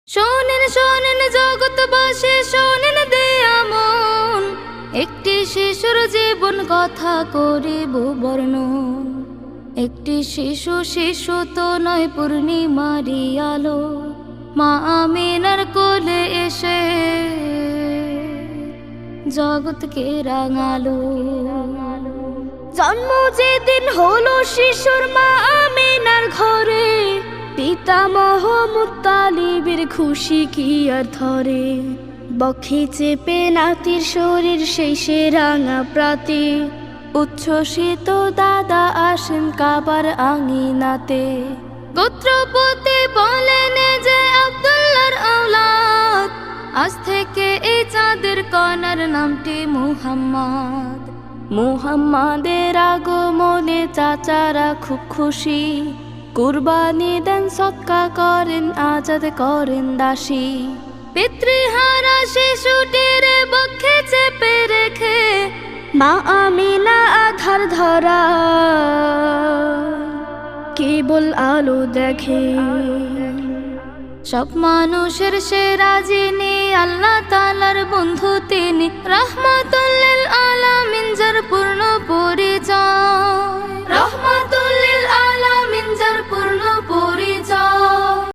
শোনেন শোনেন জগৎবাসী শোনেন দেয়া মন, একটি শিশুর জীবন কথা করিব বর্ণন। একটি শিশু শিশু তো নয়, পূর্ণিমারি আলো মা আমিনার কোলে এসে জগৎকে রাঙালো। জন্ম যেদিন হলো শিশুর মা আমিনার ঘরে, পিতামহ মুত্তালিবের খুশি কি আর ধরে। বক্ষে চেপে নাতির শরীর সেই সে রাঙা প্রাতে, উচ্ছ্বসিত দাদা আসেন কাবার আঙিনাতে। গোত্রপতি বলেন যে আব্দুল্লাহর আওলাদ, আজ থেকে এই চাঁদের কণার নামটি মুহাম্মদ। মুহাম্মাদের আগমনে চাচারা খুব খুশি, কুরবানি দেন সদকা করেন আজাদ করেন দাসী। পিতৃহারা শিশুটির বক্ষে চেপে রেখে মা আমিনা আধার ধরা কেবল আলো দেখে। সব মানুষের সেরা যিনি, আল্লাহ তাআলার বন্ধু তিনি, রাহমাতুল লিল আলামিন